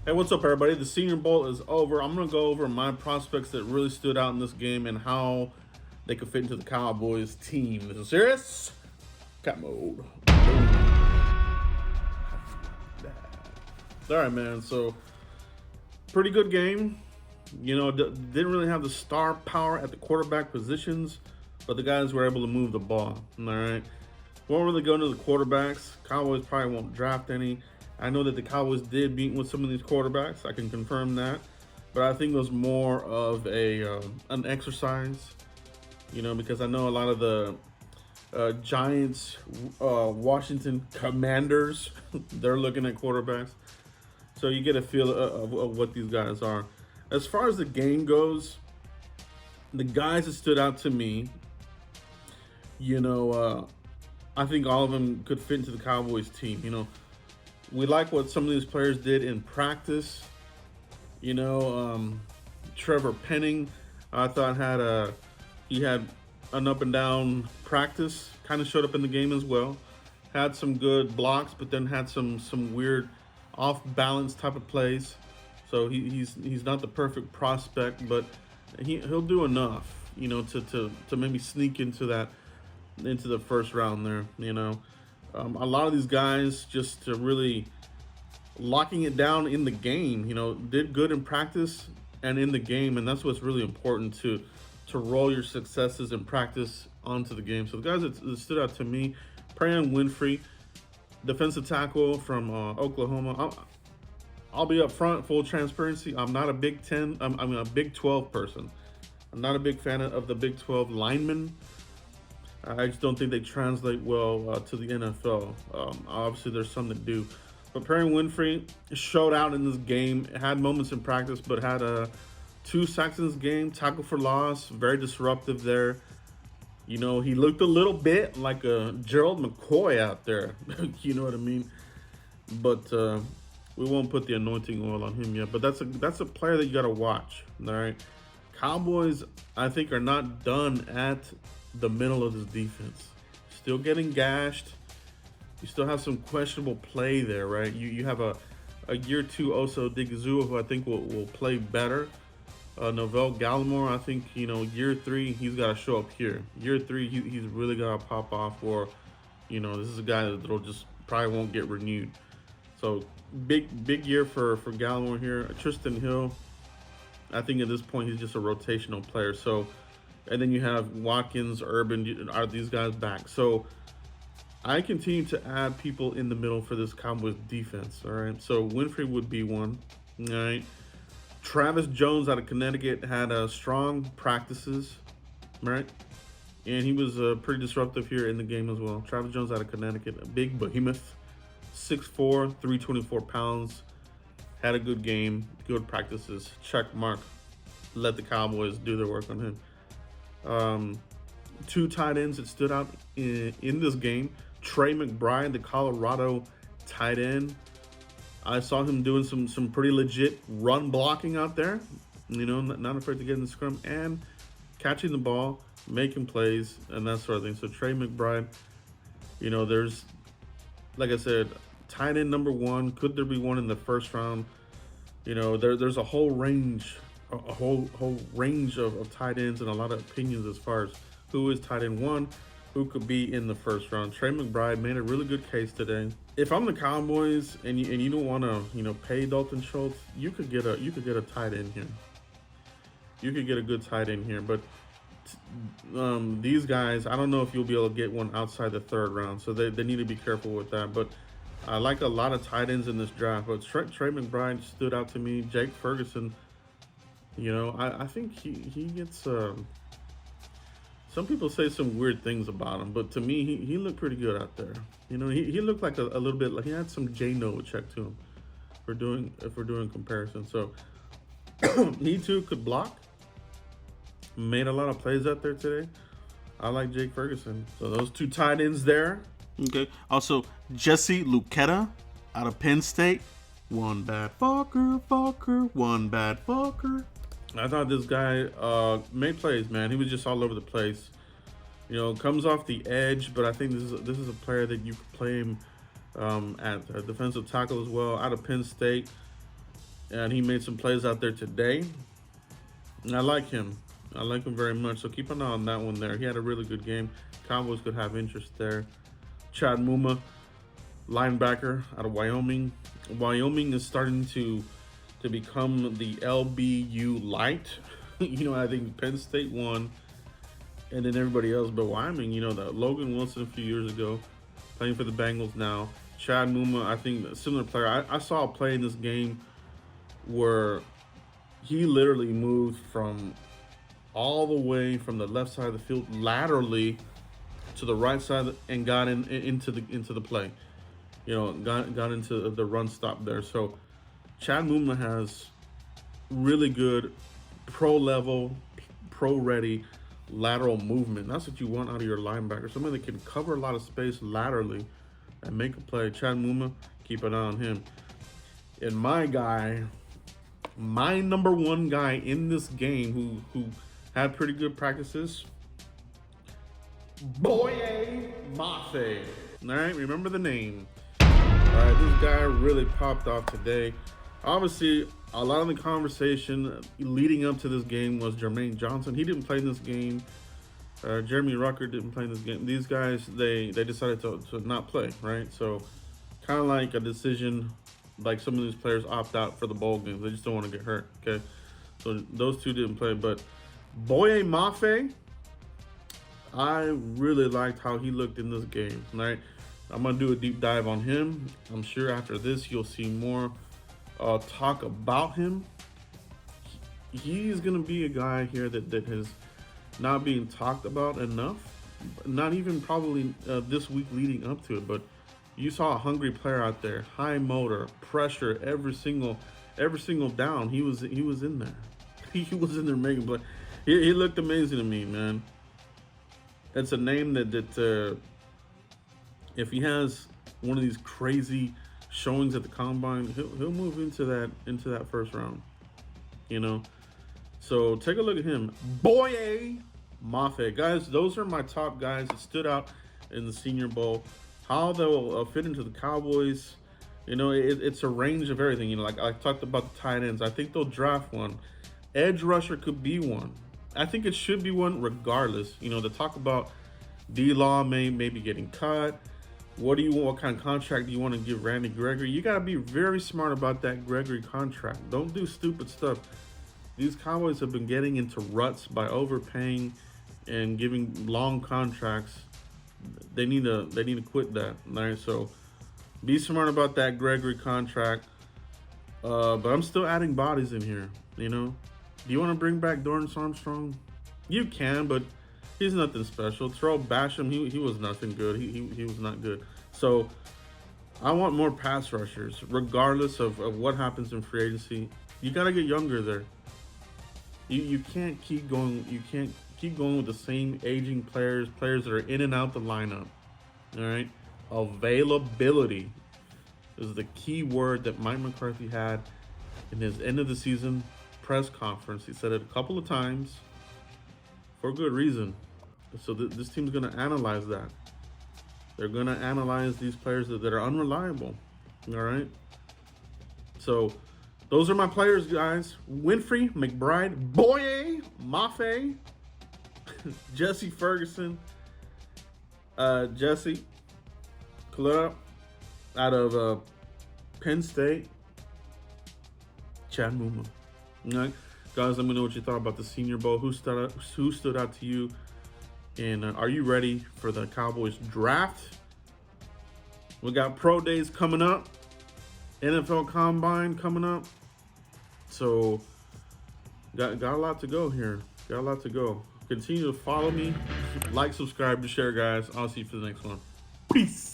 Hey, what's up, everybody? The Senior Bowl is over. I'm going to go over my prospects that really stood out in this game and how they could fit into the Cowboys team. This is serious. Cat mode. All right, man. So, pretty good game. You know, didn't really have the star power at the quarterback positions, but the guys were able to move the ball. All right. Won't really go into the quarterbacks. Cowboys probably won't draft any. I know that the Cowboys did beat with some of these quarterbacks. I can confirm that, but I think it was more of a an exercise. You know, because I know a lot of the Giants, Washington Commanders, they're looking at quarterbacks, so you get a feel of what these guys are. As far as the game goes, the guys that stood out to me, you know, I think all of them could fit into the Cowboys team. You know, we like what some of these players did in practice. You know, Trevor Penning, I thought he had an up and down practice. Kind of showed up in the game as well. Had some good blocks, but then had some weird off balance type of plays. So he's not the perfect prospect, but he'll do enough, you know, to maybe sneak into the first round there. You know, a lot of these guys just to really locking it down in the game. You know, did good in practice and in the game, and that's what's really important to roll your successes in practice onto the game. So the guys that stood out to me, Perrion Winfrey, defensive tackle from Oklahoma. I'll be up front, full transparency. I'm not a Big 10. I'm a Big 12 person. I'm not a big fan of the Big 12 linemen. I just don't think they translate well to the NFL. Obviously, there's some that do. But Perry Winfrey showed out in this game. Had moments in practice, but had 2 sacks in this game. Tackle for loss. Very disruptive there. You know, he looked a little bit like a Gerald McCoy out there. You know what I mean? But we won't put the anointing oil on him yet. But that's a player that you got to watch. All right. Cowboys, I think, are not done at the middle of this defense. Still getting gashed. You still have some questionable play there, right? You have a year 2 Oso Digizua, who I think will play better. Novell Gallimore, I think, you know, year 3, he's got to show up here. Year 3, he's really got to pop off, or, you know, this is a guy that'll just probably won't get renewed. So big year for Gallimore here. Tristan Hill, I think at this point he's just a rotational player. So, and then you have Watkins, Urban, are these guys back? So I continue to add people in the middle for this Cowboys defense. All right. So Winfrey would be one. All right. Travis Jones out of Connecticut had strong practices, right? And he was pretty disruptive here in the game as well. Travis Jones out of Connecticut, a big behemoth, 6'4", 324 pounds. Had a good game, good practices. Check mark. Let the Cowboys do their work on him. 2 tight ends that stood out in this game. Trey McBride, the Colorado tight end. I saw him doing some pretty legit run blocking out there. You know, not afraid to get in the scrum and catching the ball, making plays, and that sort of thing. So Trey McBride, you know, there's, like I said, tight end number 1. Could there be one in the first round? You know, there's a whole range, a whole range of tight ends and a lot of opinions as far as who is tight end 1, who could be in the first round. Trey McBride made a really good case today. If I'm the Cowboys and you don't want to, you know, pay Dalton Schultz, you could get a tight end here. You could get a good tight end here, but these guys, I don't know if you'll be able to get one outside the 3rd round, so they need to be careful with that. But I like a lot of tight ends in this draft, but Trey McBride stood out to me. Jake Ferguson, you know, I think he gets. Some people say some weird things about him, but to me, he looked pretty good out there. You know, he looked like a little bit like he had some J check to him. If we're doing comparison, so he too could block. Made a lot of plays out there today. I like Jake Ferguson. So those 2 tight ends there. Okay. Also, Jesse Luketa out of Penn State. One bad fucker, one bad fucker. I thought this guy made plays, man. He was just all over the place. You know, comes off the edge, but I think this is a player that you could play him at defensive tackle as well. Out of Penn State, and he made some plays out there today. And I like him. I like him very much. So keep an eye on that one there. He had a really good game. Cowboys could have interest there. Chad Muma, linebacker out of Wyoming. Wyoming is starting to become the LBU light. I think Penn State won, and then everybody else. But Wyoming, that Logan Wilson a few years ago, playing for the Bengals now. Chad Muma, I think a similar player. I saw a play in this game where he literally moved from all the way from the left side of the field laterally to the right side and got into the play. Got into the run stop there. So Chad Muma has really good pro-level, pro-ready lateral movement. That's what you want out of your linebacker. Somebody that can cover a lot of space laterally and make a play. Chad Muma, keep an eye on him. And my number one guy in this game who had pretty good practices, Boye Mafe. All right, remember the name. All right, this guy really popped off today. Obviously, a lot of the conversation leading up to this game was Jermaine Johnson. He didn't play in this game. Jeremy Rucker didn't play in this game. These guys, they decided to not play, right? So kind of like a decision, like some of these players opt out for the bowl games. They just don't want to get hurt, okay? So those two didn't play. But Boye Mafe, I really liked how he looked in this game, right? I'm going to do a deep dive on him. I'm sure after this you'll see more talk about him. He's going to be a guy here that is not being talked about enough. Not even probably this week leading up to it, but you saw a hungry player out there, high motor, pressure every single down. He was in there. He was in there making play. He looked amazing to me, man. It's a name that if he has one of these crazy showings at the combine, he'll move into that first round. So take a look at him, Boye Mafe. Guys, those are my top guys that stood out in the Senior Bowl. How they'll fit into the Cowboys, it's a range of everything. Like I talked about the tight ends. I think they'll draft one. Edge rusher could be one. I think it should be one regardless. They talk about D-Law maybe getting cut. What kind of contract do you want to give Randy Gregory? You got to be very smart about that Gregory contract. Don't do stupid stuff. These Cowboys have been getting into ruts by overpaying and giving long contracts. They need to quit that. All right, so be smart about that Gregory contract. But I'm still adding bodies in here. Do you want to bring back Dorrance Armstrong? You can, but he's nothing special. Terrell Basham, he was nothing good. He was not good. So I want more pass rushers, regardless of what happens in free agency. You got to get younger there. You can't keep going. You can't keep going with the same aging players that are in and out the lineup. All right, availability is the key word that Mike McCarthy had in his end of the season press conference. He said it a couple of times for good reason. So this team's going to analyze that. They're going to analyze these players that are unreliable. All right. So those are my players, guys. Winfrey, McBride, Boye Mafe, Jesse Ferguson, Jesse Club out of Penn State, Chad Muma. All right, guys, let me know what you thought about the Senior Bowl. Who stood out to you? And are you ready for the Cowboys draft? We got pro days coming up, NFL Combine coming up. So got a lot to go here. Got a lot to go. Continue to follow me, like, subscribe, and share, guys. I'll see you for the next one. Peace.